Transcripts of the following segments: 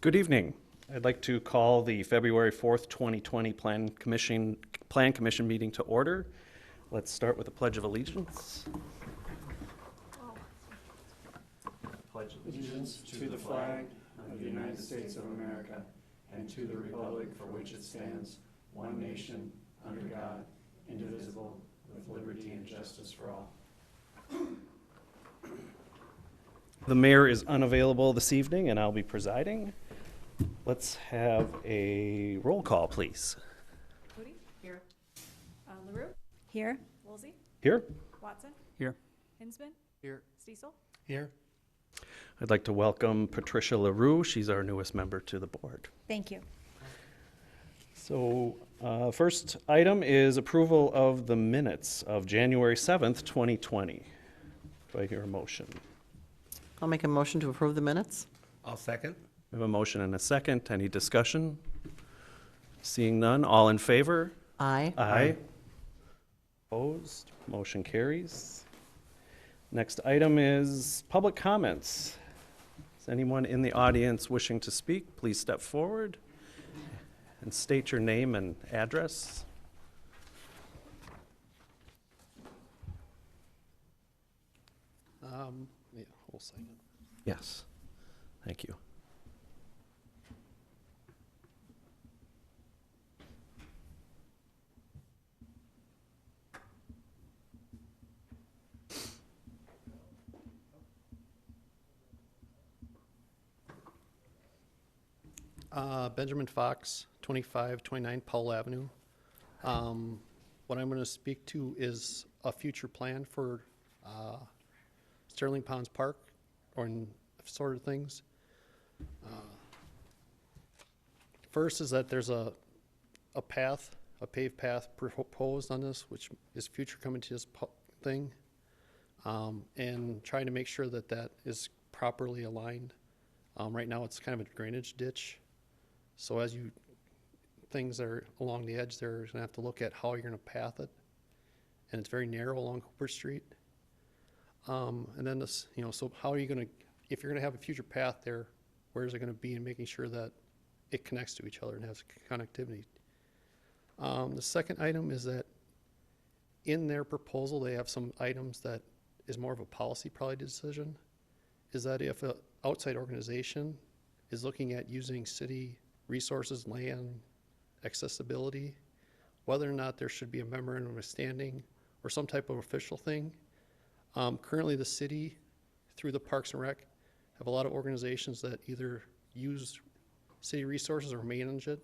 Good evening. I'd like to call the February 4th, 2020 Plan Commission meeting to order. Let's start with a Pledge of Allegiance. Pledge Allegiance to the flag of the United States of America and to the republic for which it stands, one nation, under God, indivisible, with liberty and justice for all. The mayor is unavailable this evening, and I'll be presiding. Let's have a roll call, please. Moody? Here. LaRue? Here. Woolsey? Here. Watson? Here. Hinsman? Here. Stiesel? Here. I'd like to welcome Patricia LaRue. She's our newest member to the board. Thank you. So, first item is approval of the minutes of January 7th, 2020. Do I hear a motion? I'll make a motion to approve the minutes. I'll second. We have a motion and a second. Any discussion? Seeing none, all in favor? Aye. Aye. Opposed? Motion carries. Next item is public comments. Is anyone in the audience wishing to speak? Please step forward and state your name and address. Yeah, we'll second. Yes. Thank you. Benjamin Fox, 2529 Powell Avenue. What I'm going to speak to is a future plan for Sterling Ponds Park, or sort of things. First is that there's a path, a paved path proposed on this, which is future coming to this thing, and trying to make sure that that is properly aligned. Right now, it's kind of a drainage ditch. So as things are along the edge there, you're gonna have to look at how you're gonna path it. And it's very narrow along Cooper Street. And then this, so how are you gonna, if you're gonna have a future path there, where is it gonna be, and making sure that it connects to each other and has connectivity. The second item is that in their proposal, they have some items that is more of a policy probably decision, is that if an outside organization is looking at using city resources, land, accessibility, whether or not there should be a memorandum of understanding or some type of official thing. Currently, the city, through the Parks and Rec, have a lot of organizations that either use city resources or manage it.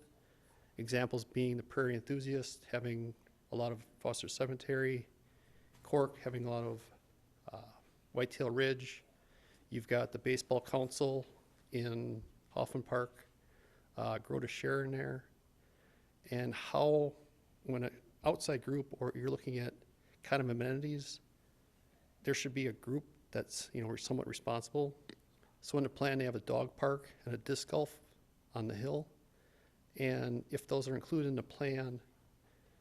Examples being the Prairie Enthusiast, having a lot of Foster Cemetery, Cork having a lot of Whitetail Ridge. You've got the Baseball Council in Hoffman Park, Grow to Share in there. And how, when an outside group, or you're looking at kind of amenities, there should be a group that's, somewhat responsible. So in the plan, they have a dog park and a disc golf on the hill. And if those are included in the plan,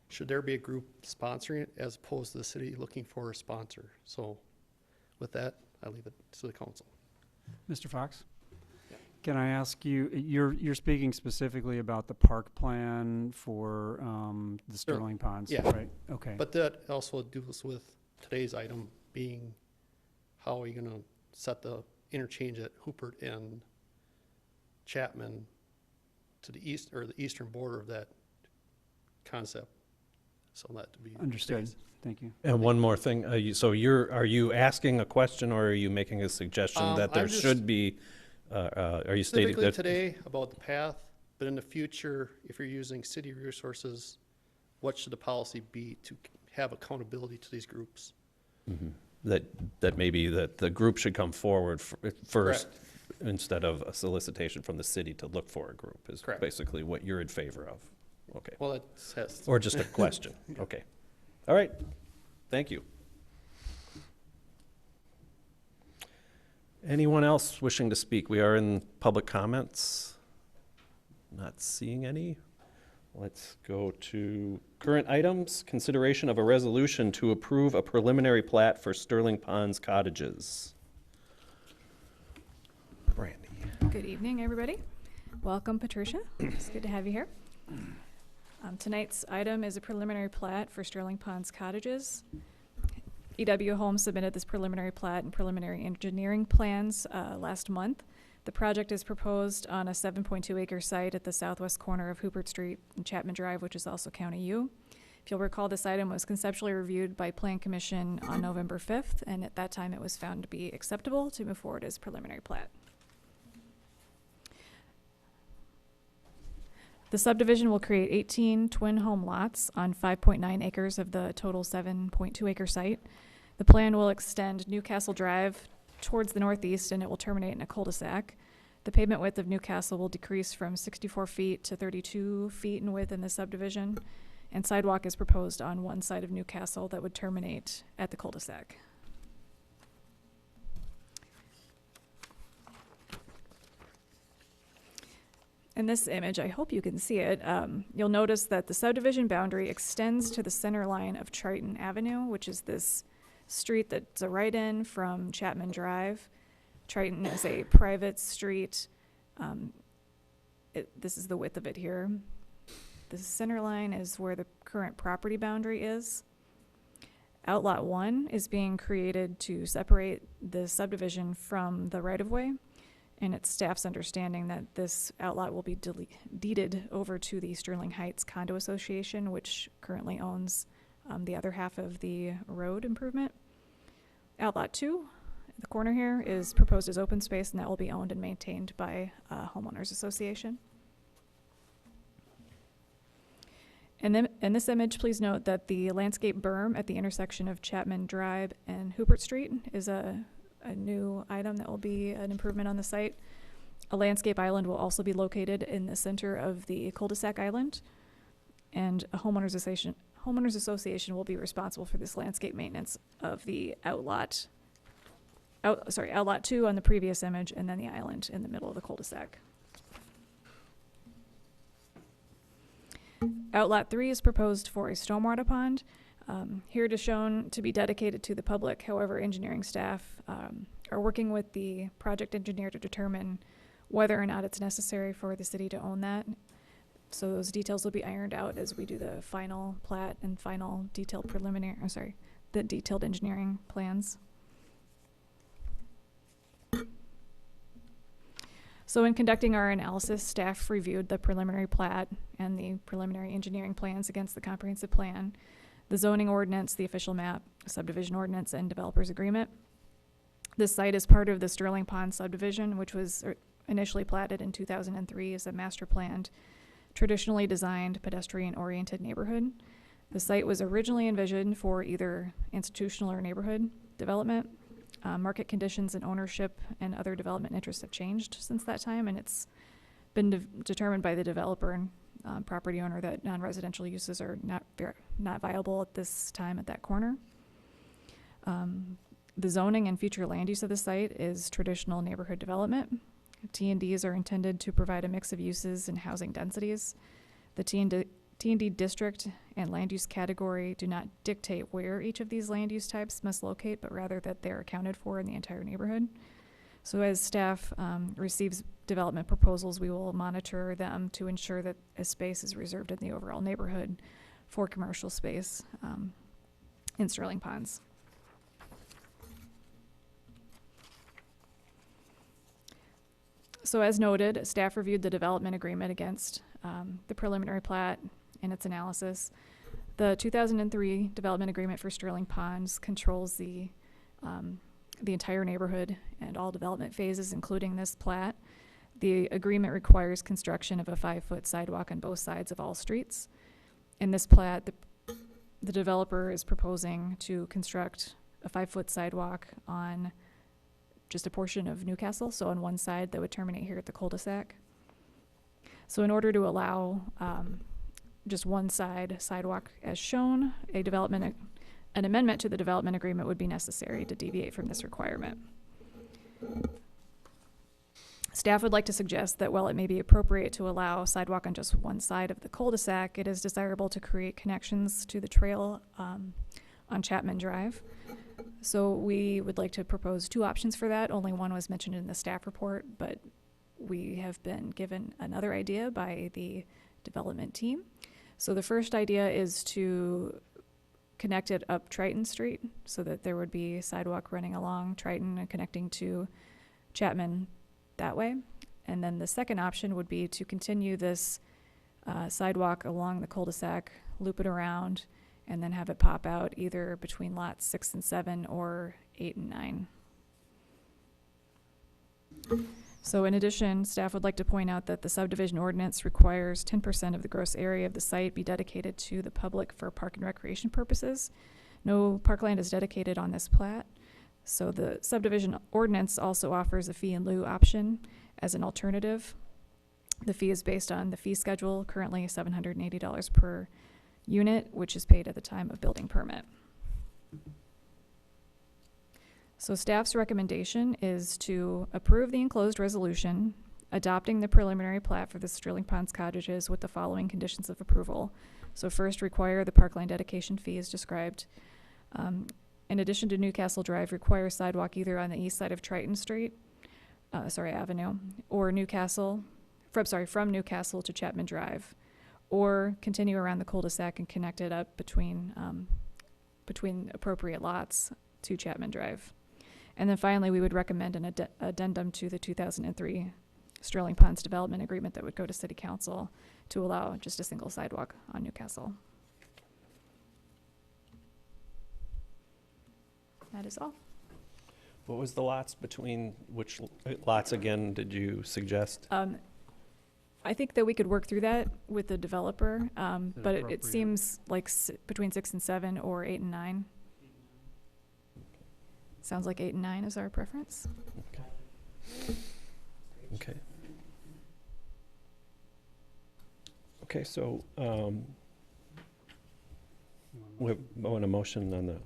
should there be a group sponsoring it as opposed to the city looking for a sponsor? So with that, I leave it to the council. Mr. Fox? Can I ask you, you're speaking specifically about the park plan for the Sterling Ponds, Yeah. right? Okay. But that also deals with today's item being how are you going to set the interchange at Hoopert and Chapman to the east, or the eastern border of that concept. So that to be Understood. Thank you. And one more thing, are you asking a question, or are you making a suggestion that there I'm just should be, are you stating specifically that? today about the path, but in the future, if you're using city resources, what should the policy be to have accountability to these groups? That maybe that the group should come forward first Correct. instead of a solicitation from the city to look for a group is Correct. basically what you're in favor of. Okay. Well, it has, Or just a question. Okay. All right. Thank you. Anyone else wishing to speak? We are in public comments. Not seeing any. Let's go to current items. Consideration of a resolution to approve a preliminary plat for Sterling Ponds Cottages. Brandy. Good evening, everybody. Welcome, Patricia. It's good to have you here. Tonight's item is a preliminary plat for Sterling Ponds Cottages. EW Homes submitted this preliminary plat and preliminary engineering plans last month. The project is proposed on a 7.2 acre site at the southwest corner of Hubert Street and Chapman Drive, which is also County U. If you'll recall, this item was conceptually reviewed by Plan Commission on November 5th, and at that time it was found to be acceptable to move forward as preliminary plat. The subdivision will create 18 twin home lots on 5.9 acres of the total 7.2 acre site. The plan will extend Newcastle Drive towards the northeast, and it will terminate in a cul-de-sac. The pavement width of Newcastle will decrease from 64 feet to 32 feet in width in the subdivision, and sidewalk is proposed on one side of Newcastle that would terminate at the cul-de-sac. In this image, I hope you can see it, you'll notice that the subdivision boundary extends to the center line of Triton Avenue, which is this street that's a right-in from Chapman Drive. Triton is a private street. This is the width of it here. The center line is where the current property boundary is. Outlot 1 is being created to separate the subdivision from the right-of-way. And it's staff's understanding that this outlot will be deeded over to the Sterling Heights Condo Association, which currently owns the other half of the road improvement. Outlot 2, the corner here, is proposed as open space, and that will be owned and maintained by a homeowners association. And then in this image, please note that the landscape berm at the intersection of Chapman Drive and Hubert Street is a new item that will be an improvement on the site. A landscape island will also be located in the center of the cul-de-sac island, and a homeowners association will be responsible for this landscape maintenance of the outlot 2 on the previous image, and then the island in the middle of the cul-de-sac. Outlot 3 is proposed for a stormwater pond. Here it is shown to be dedicated to the public. However, engineering staff are working with the project engineer to determine whether or not it's necessary for the city to own that. So those details will be ironed out as we do the final plat and final detailed the detailed engineering plans. So in conducting our analysis, staff reviewed the preliminary plat and the preliminary engineering plans against the comprehensive plan, the zoning ordinance, the official map, subdivision ordinance, and developer's agreement. This site is part of the Sterling Ponds subdivision, which was initially platted in 2003 as a master planned, traditionally designed, pedestrian-oriented neighborhood. The site was originally envisioned for either institutional or neighborhood development. Market conditions and ownership and other development interests have changed since that time, and it's been determined by the developer and property owner that non-residential uses are not viable at this time at that corner. The zoning and future land use of the site is traditional neighborhood development. T&Ds are intended to provide a mix of uses and housing densities. The T&D district and land use category do not dictate where each of these land use types must locate, but rather that they're accounted for in the entire neighborhood. So as staff receives development proposals, we will monitor them to ensure that a space is reserved in the overall neighborhood for commercial space in Sterling Ponds. So as noted, staff reviewed the development agreement against the preliminary plat and its analysis. The 2003 development agreement for Sterling Ponds controls the entire neighborhood and all development phases, including this plat. The agreement requires construction of a 5-foot sidewalk on both sides of all streets. In this plat, the developer is proposing to construct a 5-foot sidewalk on just a portion of Newcastle, so on one side that would terminate here at the cul-de-sac. So in order to allow just one side sidewalk as shown, an amendment to the development agreement would be necessary to deviate from this requirement. Staff would like to suggest that while it may be appropriate to allow sidewalk on just one side of the cul-de-sac, it is desirable to create connections to the trail on Chapman Drive. So we would like to propose 2 options for that. Only one was mentioned in the staff report, but we have been given another idea by the development team. So the first idea is to connect it up Triton Street so that there would be sidewalk running along Triton and connecting to Chapman that way. And then the second option would be to continue this sidewalk along the cul-de-sac, loop it around, and then have it pop out either between lots 6 and 7 or 8 and 9. So in addition, staff would like to point out that the subdivision ordinance requires 10% of the gross area of the site be dedicated to the public for park and recreation purposes. No parkland is dedicated on this plat. So the subdivision ordinance also offers a fee in lieu option as an alternative. The fee is based on the fee schedule, currently $780 per unit, which is paid at the time of building permit. So staff's recommendation is to approve the enclosed resolution, adopting the preliminary plat for the Sterling Ponds Cottages with the following conditions of approval. So first, require the parkland dedication fee as described. In addition to Newcastle Drive, require sidewalk either on the east side of Triton Street, Avenue, or from Newcastle to Chapman Drive, or continue around the cul-de-sac and connect it up between appropriate lots to Chapman Drive. And then finally, we would recommend an addendum to the 2003 Sterling Ponds Development Agreement that would go to City Council to allow just a single sidewalk on Newcastle. That is all. What was the lots between, which lots again did you suggest? I think that we could work through that with the developer, but it appropriate? seems like between 6 and 7 or 8 and 9. Sounds like 8 and 9 is our preference. Okay. Okay, so we want a motion on the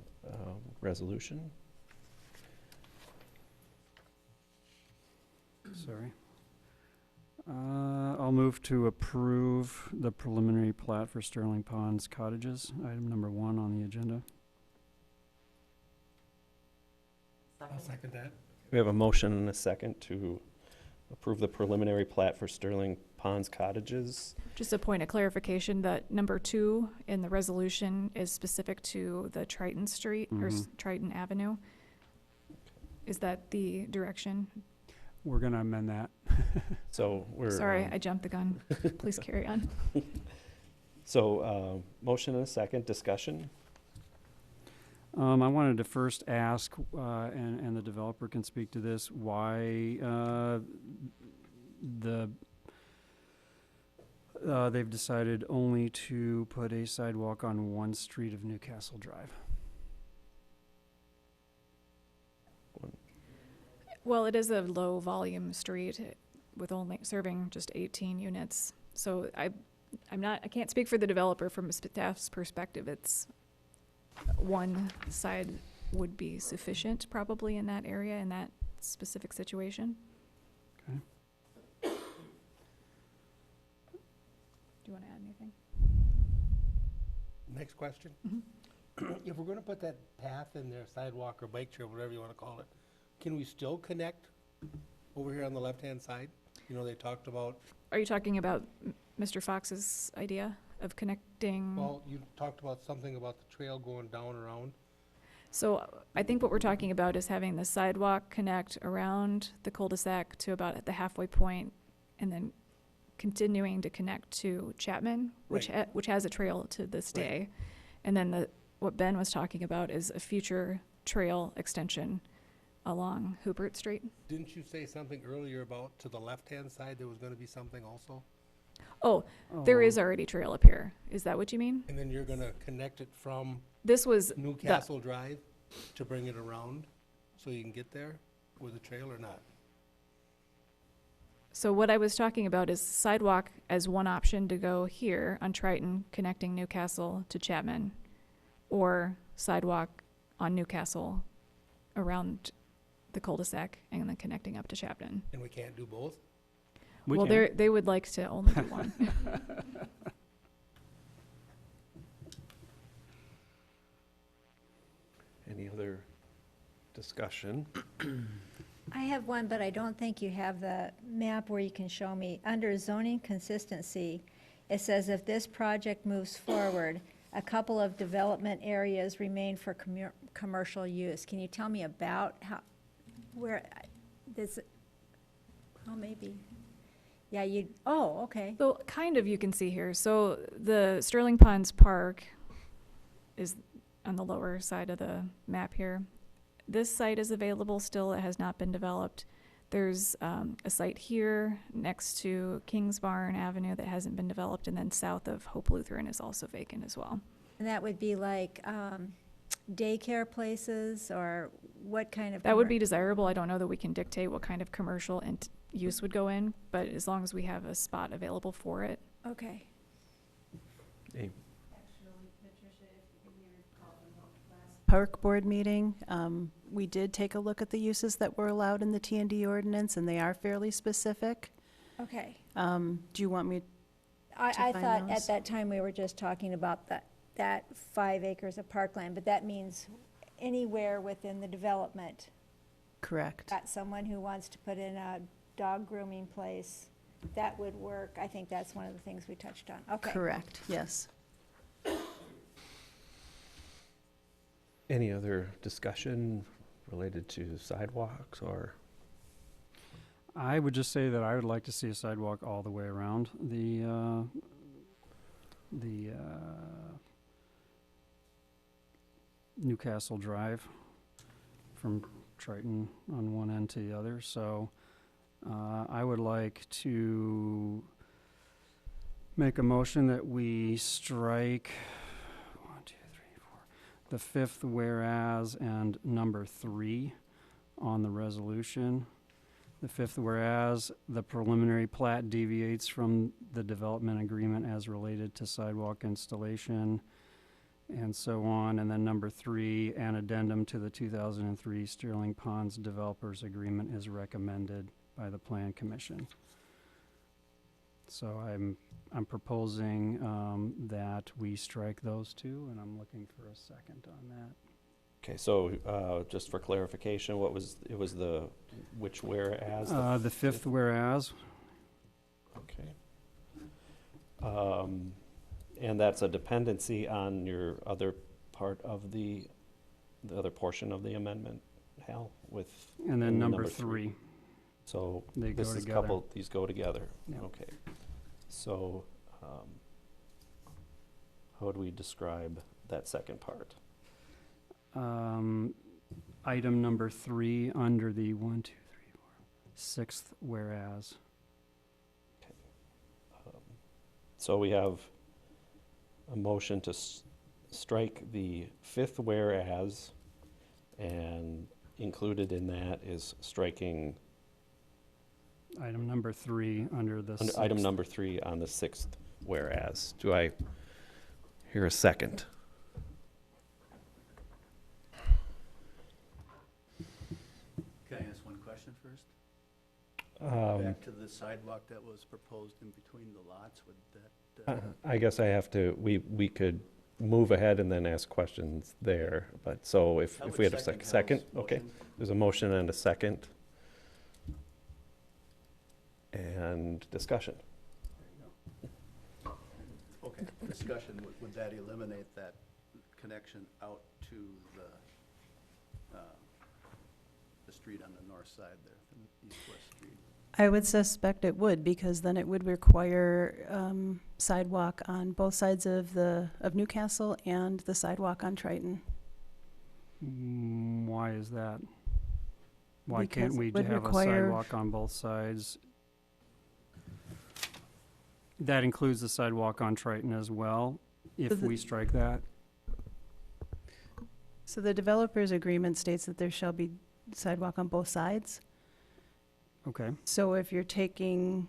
resolution. Sorry. I'll move to approve the preliminary plat for Sterling Ponds Cottages, item number 1 on the agenda. I'll second that. We have a motion and a second to approve the preliminary plat for Sterling Ponds Cottages. Just a point of clarification that number 2 in the resolution is specific to the Triton Street or Triton Avenue. Is that the direction? We're going to amend that. So we're. Sorry, I jumped the gun. Please carry on. So motion and a second, discussion. I wanted to first ask, and the developer can speak to this, why they've decided only to put a sidewalk on one street of Newcastle Drive. Well, it is a low volume street with only serving just 18 units. So I can't speak for the developer from a staff's perspective. It's one side would be sufficient probably in that area, in that specific situation. Okay. Do you want to add anything? Next question. Mm-hmm. If we're gonna put that path in there, sidewalk or bike trail, whatever you wanna call it, can we still connect over here on the left-hand side? You know, they talked about, Are you talking about Mr. Fox's idea of connecting? well, you talked about something about the trail going down around. So I think what we're talking about is having the sidewalk connect around the cul-de-sac to about at the halfway point, and then continuing to connect to Chapman, which Right. which has a trail to this Right. day. And then what Ben was talking about is a future trail extension along Hubert Street. Didn't you say something earlier about to the left-hand side, there was gonna be something also? Oh, there is already trail up here. Is that what you mean? And then you're gonna connect it from This was Newcastle Drive to bring it around, so you can get there with a trail or not? So what I was talking about is sidewalk as one option to go here on Triton, connecting Newcastle to Chapman, or sidewalk on Newcastle around the cul-de-sac and then connecting up to Chapman. And we can't do both? Well, they would like to only do one. Any other discussion? I have one, but I don't think you have the map where you can show me. Under zoning consistency, it says if this project moves forward, a couple of development areas remain for commercial use. Can you tell me about where, this, oh, maybe. Yeah, okay. So kind of you can see here. So the Sterling Ponds Park is on the lower side of the map here. This site is available still. It has not been developed. There's a site here next to Kings Barn Avenue that hasn't been developed, and then south of Hope Lutheran is also vacant as well. And that would be like daycare places, or what kind of? That would be desirable. I don't know that we can dictate what kind of commercial and use would go in, but as long as we have a spot available for it. Okay. Park Board meeting, we did take a look at the uses that were allowed in the T&D ordinance, and they are fairly specific. Okay. Do you want me, I find thought those? at that time we were just talking about that 5 acres of parkland, but that means anywhere within the development. correct? Got someone who wants to put in a dog grooming place, that would work. I think that's one of the things we touched on. Okay. Correct, yes. Any other discussion related to sidewalks or? I would just say that I would like to see a sidewalk all the way around the Newcastle Drive from Triton on one end to the other. So I would like to make a motion that we strike the fifth whereas and number 3 on the resolution. The fifth whereas, the preliminary plat deviates from the development agreement as related to sidewalk installation and so on. And then number 3, an addendum to the 2003 Sterling Ponds Developers Agreement is recommended by the Plan Commission. So I'm proposing that we strike those 2, and I'm looking for a second on that. Okay, so just for clarification, which whereas? The fifth whereas, Okay. And that's a dependency on your other part of the other portion of the amendment, Hal, with? and then in number 3. So They go this is together. these go together? Yeah. Okay. So, how would we describe that second part? Item number 3 under the 6th whereas. So we have a motion to strike the fifth whereas, and included in that is striking Item number 3 under the item 6th. number 3 on the sixth whereas. Do I hear a second? Can I ask one question first? Um, Back to the sidewalk that was proposed in between the lots, would that? I guess I have to, we could move ahead and then ask questions there, but so if I would we had a second second, Hal's okay. motion. There's a motion and a second. And discussion. Okay, discussion, would that eliminate that connection out to the street on the north side there, the east-west street? I would suspect it would, because then it would require sidewalk on both sides of Newcastle and the sidewalk on Triton. Why is that? Why Because can't it we would have a require- sidewalk on both sides? That includes the sidewalk on Triton as well, if the- we strike that? So the developer's agreement states that there shall be sidewalk on both sides. Okay. So if you're taking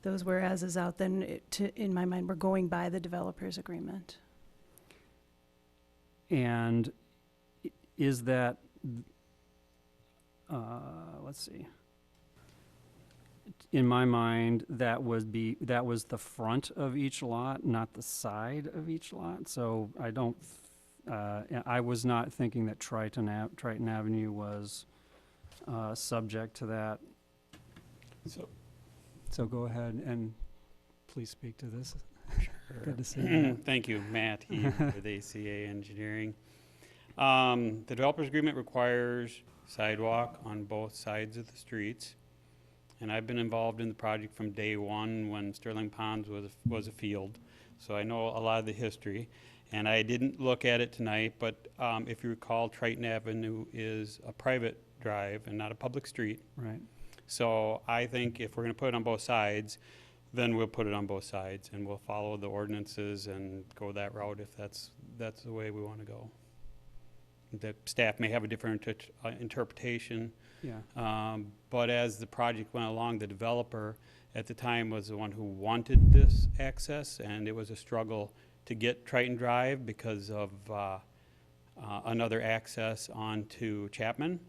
those whereases out, then in my mind, we're going by the developer's agreement. And is that, let's see. In my mind, that was the front of each lot, not the side of each lot. So I was not thinking that Triton Avenue was subject to that. So go ahead and please speak to this. Good to see you. Thank you, Matt Heath with ACA Engineering. The developer's agreement requires sidewalk on both sides of the streets. And I've been involved in the project from day one when Sterling Ponds was a field. So I know a lot of the history. And I didn't look at it tonight, but if you recall, Triton Avenue is a private drive and not a public street. Right. So I think if we're going to put it on both sides, then we'll put it on both sides and we'll follow the ordinances and go that route if that's the way we want to go. The staff may have a different interpretation, Yeah. but as the project went along, the developer at the time was the one who wanted this access, and it was a struggle to get Triton Drive because of another access onto Chapman.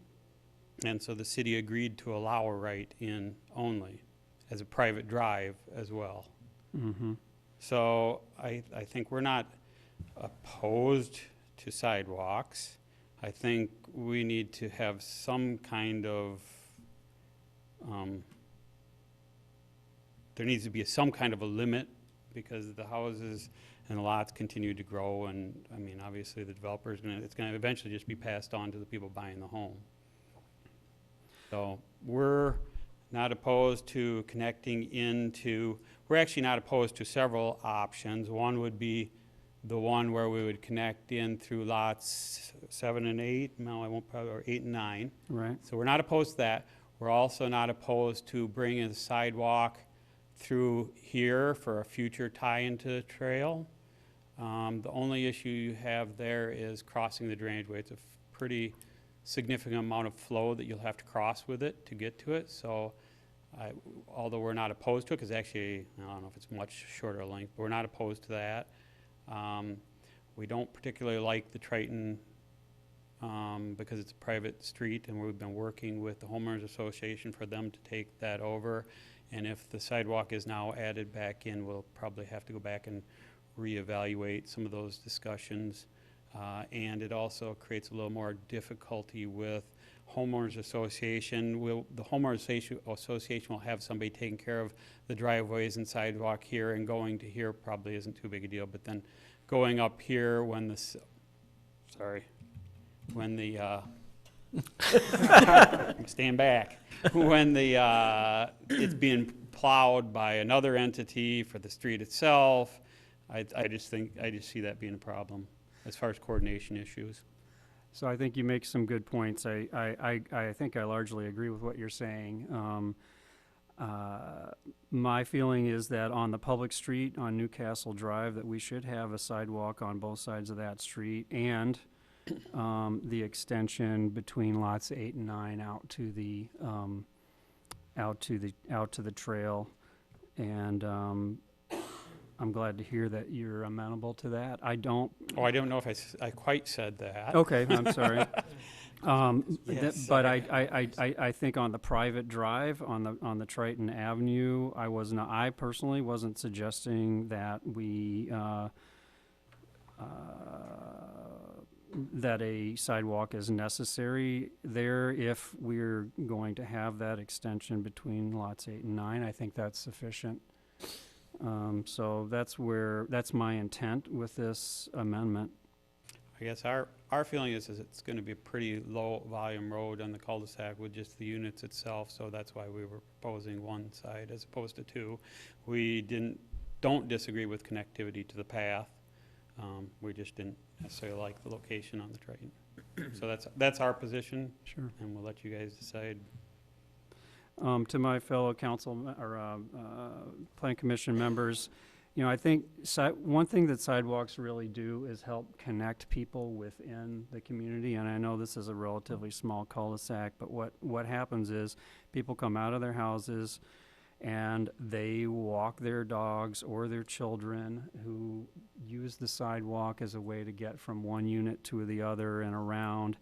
And so the city agreed to allow a right in only as a private drive as well. Mm-hmm. So I think we're not opposed to sidewalks. I think we need to have some kind of, there needs to be some kind of a limit because the houses and the lots continue to grow, and I mean, obviously the developer is it's going to eventually just be passed on to the people buying the home. So we're not opposed to connecting into, we're actually not opposed to several options. One would be the one where we would connect in through lots 7 and 8, no, I won't probably, or 8 and 9. Right. So we're not opposed to that. We're also not opposed to bringing a sidewalk through here for a future tie into the trail. The only issue you have there is crossing the drainageway. It's a pretty significant amount of flow that you'll have to cross with it to get to it. So although we're not opposed to it, because actually, I don't know if it's much shorter length, but we're not opposed to that. We don't particularly like the Triton because it's a private street, and we've been working with the homeowners association for them to take that over. And if the sidewalk is now added back in, we'll probably have to go back and reevaluate some of those discussions. And it also creates a little more difficulty with homeowners association. The homeowners association will have somebody taking care of the driveways and sidewalk here, and going to here probably isn't too big a deal. But then going up here when the stand back, when the it's being plowed by another entity for the street itself, I just see that being a problem as far as coordination issues. So I think you make some good points. I think I largely agree with what you're saying. My feeling is that on the public street on Newcastle Drive, that we should have a sidewalk on both sides of that street, and the extension between lots 8 and 9 out to the trail. And I'm glad to hear that you're amenable to that. I don't. Oh, I don't know if I quite said that. Okay, I'm sorry. Yes, But I think on the private drive on the Triton Avenue, I personally wasn't suggesting that we that a sidewalk is necessary there if we're going to have that extension between lots 8 and 9. I think that's sufficient. So that's my intent with this amendment. I guess our feeling is it's going to be a pretty low volume road on the cul-de-sac with just the units itself, so that's why we were proposing one side as opposed to two. We don't disagree with connectivity to the path. We just didn't necessarily like the location on the Triton. So that's our position. Sure. And we'll let you guys decide. To my fellow council plan commission members, I think one thing that sidewalks really do is help connect people within the community. And I know this is a relatively small cul-de-sac, but what happens is people come out of their houses and they walk their dogs or their children who use the sidewalk as a way to get from one unit to the other and around.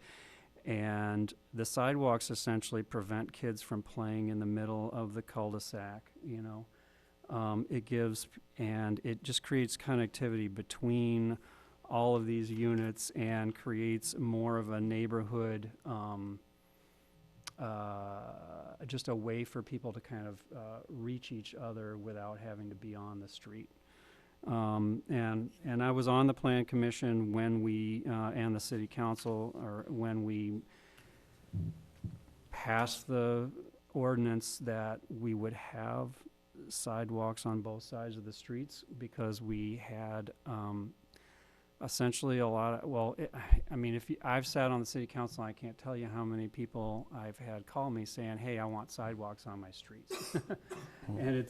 And the sidewalks essentially prevent kids from playing in the middle of the cul-de-sac, it just creates connectivity between all of these units and creates more of a neighborhood just a way for people to kind of reach each other without having to be on the street. And I was on the plan commission when we, and the city council, or when we passed the ordinance that we would have sidewalks on both sides of the streets, because we had, essentially a lot of, well, I mean, I've sat on the city council, and I can't tell you how many people I've had call me saying, hey, I want sidewalks on my streets. And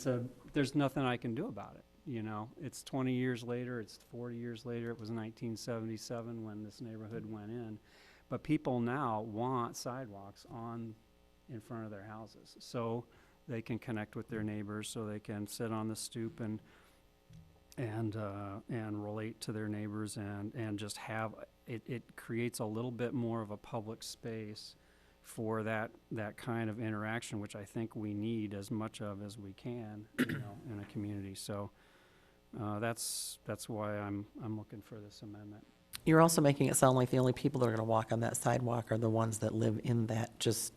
there's nothing I can do about it. You know, it's 20 years later, it's 40 years later, it was 1977 when this neighborhood went in. But people now want sidewalks in front of their houses, so they can connect with their neighbors, so they can sit on the stoop and relate to their neighbors, and just have, it creates a little bit more of a public space for that kind of interaction, which I think we need as much of as we can, you know, in a community. So that's why I'm looking for this amendment. You're also making it sound like the only people that are going to walk on that sidewalk are the ones that live in that just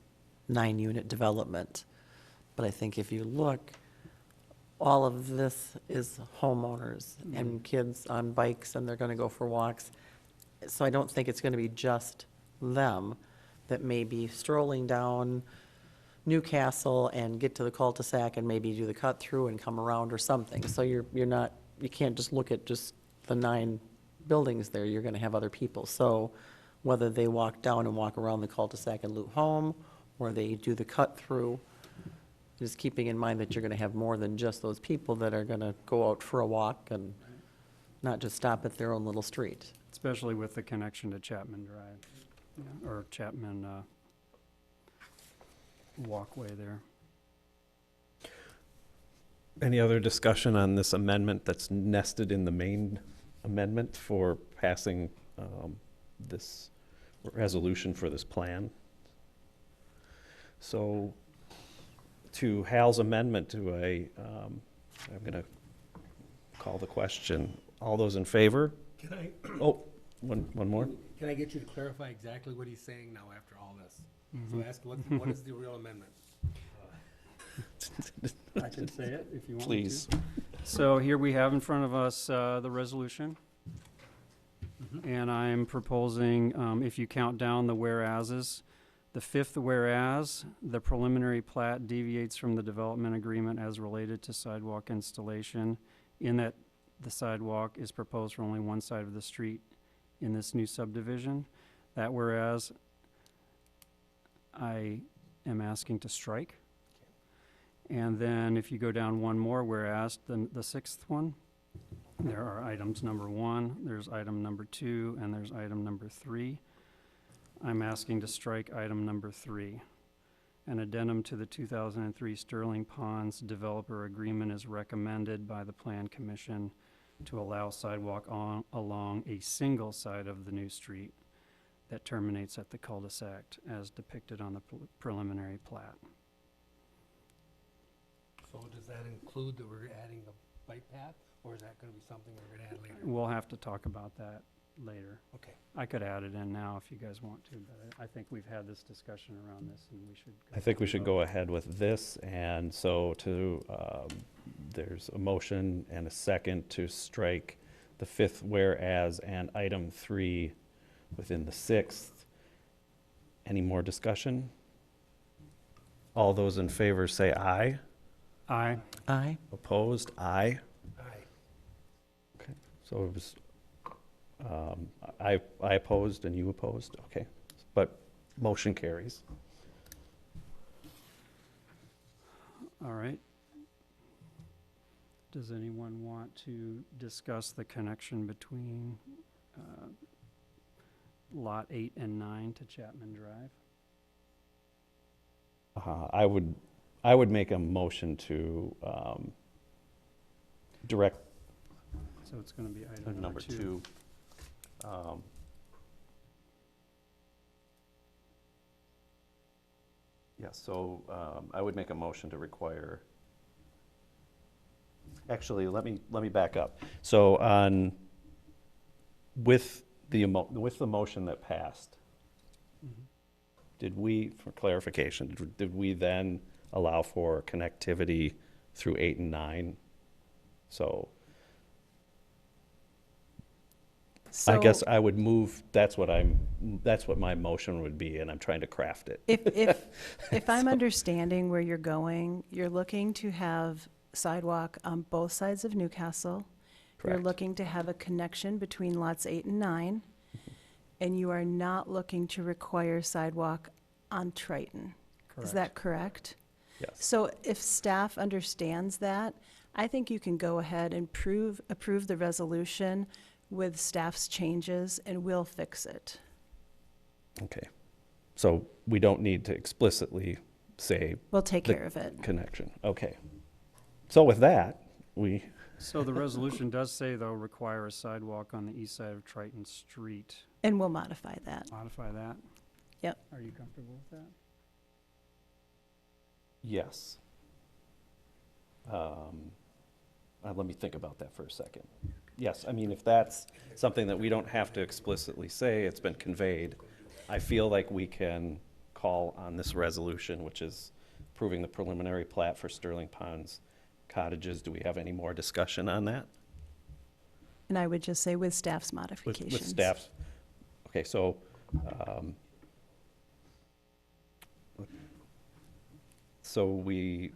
9-unit development. But I think if you look, all of this is homeowners and kids on bikes, and they're going to go for walks. So I don't think it's going to be just them that may be strolling down Newcastle and get to the cul-de-sac and maybe do the cut through and come around or something. So you can't just look at just the 9 buildings there. You're going to have other people. So whether they walk down and walk around the cul-de-sac and loop home, or they do the cut through, just keeping in mind that you're going to have more than just those people that are going to go out for a walk and not just stop at their own little street. Especially with the connection to Chapman Drive, or Chapman walkway there. Any other discussion on this amendment that's nested in the main amendment for passing this resolution for this plan? So to Hal's amendment I'm going to call the question. All those in favor? Can I, Oh, one more? can I get you to clarify exactly what he's saying now after all this? So ask, what is the real amendment? I can say it if you want me to. Please. So here we have in front of us the resolution. And I'm proposing, if you count down the whereases, the 5th whereas, the preliminary plat deviates from the development agreement as related to sidewalk installation, in that the sidewalk is proposed for only one side of the street in this new subdivision. That whereas I am asking to strike. And then if you go down one more whereas, then the 6th one, there are items number 1, there's item number 2, and there's item number 3. I'm asking to strike item number 3. An addendum to the 2003 Sterling Ponds Developer Agreement is recommended by the Plan Commission to allow sidewalk along a single side of the new street that terminates at the cul-de-sac as depicted on the preliminary plat. So does that include that we're adding the bike path, or is that going to be something we're going to add later? We'll have to talk about that later. Okay. I could add it in now if you guys want to, but I think we've had this discussion around this, and we should. I think we should go ahead with this, and so there's a motion and a second to strike the 5th whereas and item 3 within the 6th. Any more discussion? All those in favor say aye. Aye. Aye. Opposed? Aye. Aye. Okay, so it was, I opposed and you opposed, okay. But motion carries. All right. Does anyone want to discuss the connection between Lot 8 and 9 to Chapman Drive? I would make a motion to direct So it's going to be item number 2. Yeah, so I would make a motion to require, actually, let me back up. So with the motion that passed, did we, for clarification, did we then allow for connectivity through 8 and 9? So I guess I would move, that's what my motion would be, and I'm trying to craft it. If I'm understanding where you're going, you're looking to have sidewalk on both sides of Newcastle. You're Correct. looking to have a connection between lots 8 and 9, and you are not looking to require sidewalk on Triton. Is that correct? Yes. So if staff understands that, I think you can go ahead and approve the resolution with staff's changes, and we'll fix it. Okay. So we don't need to explicitly say We'll take The- care of it. connection. Okay. So with that, So the resolution does say, though, require a sidewalk on the east side of Triton Street. And we'll modify that. Modify that? Yep. Are you comfortable with that? yes. Let me think about that for a second. Yes, I mean, if that's something that we don't have to explicitly say, it's been conveyed, I feel like we can call on this resolution, which is approving the preliminary plat for Sterling Ponds Cottages. Do we have any more discussion on that? And I would just say with staff's With modifications. staff's, okay, so we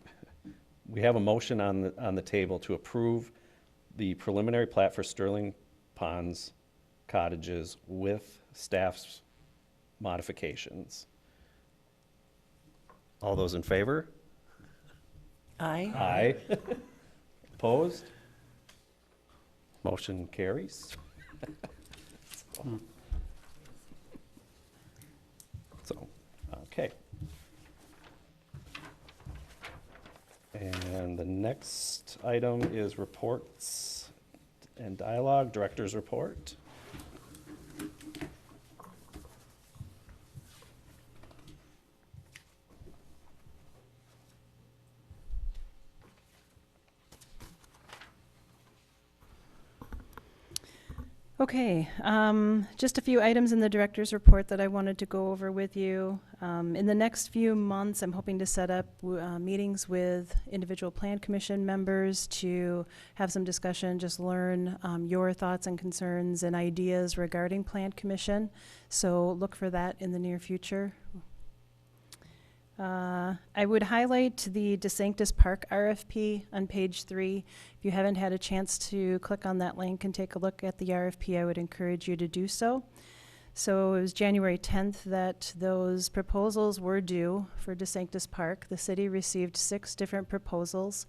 have a motion on the table to approve the preliminary plat for Sterling Ponds Cottages with staff's modifications. All those in favor? Aye. Aye. Opposed? Motion carries. So, okay. And the next item is reports and dialogue, director's report. Okay, just a few items in the director's report that I wanted to go over with you. In the next few months, I'm hoping to set up meetings with individual plan commission members to have some discussion, just learn your thoughts and concerns and ideas regarding plan commission. So look for that in the near future. I would highlight the DeSanctis Park RFP on page 3. If you haven't had a chance to click on that link and take a look at the RFP, I would encourage you to do so. So it was January 10th that those proposals were due for DeSanctis Park. The city received 6 different proposals,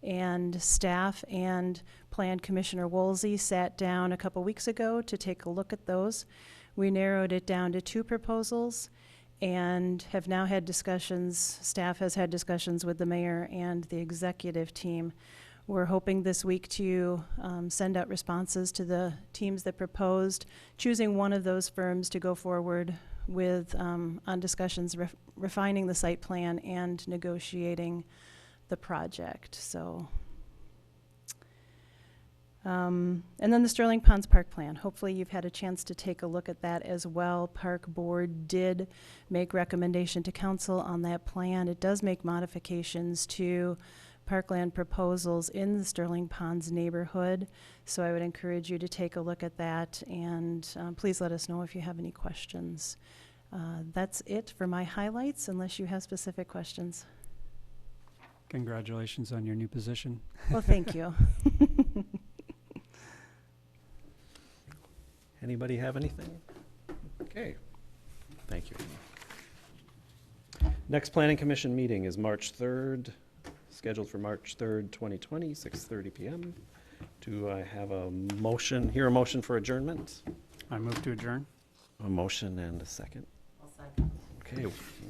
and staff and Plan Commissioner Woolsey sat down a couple weeks ago to take a look at those. We narrowed it down to 2 proposals and have now had discussions, staff has had discussions with the mayor and the executive team. We're hoping this week to send out responses to the teams that proposed, choosing one of those firms to go forward with on discussions, refining the site plan and negotiating the project. So, and then the Sterling Ponds Park Plan. Hopefully you've had a chance to take a look at that as well. Park Board did make recommendation to council on that plan. It does make modifications to parkland proposals in the Sterling Ponds neighborhood. So I would encourage you to take a look at that, and please let us know if you have any questions. That's it for my highlights, unless you have specific questions. Congratulations on your new position. Well, thank you. Anybody have anything? Okay, thank you. Next Planning Commission meeting is March 3rd, scheduled for March 3rd, 2020, 6:30 PM. Do I have a motion, a motion for adjournment? I move to adjourn. A motion and a second. I'll second. Okay,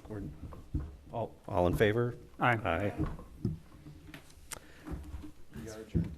we're all in favor? Aye. Aye. We are adjourned.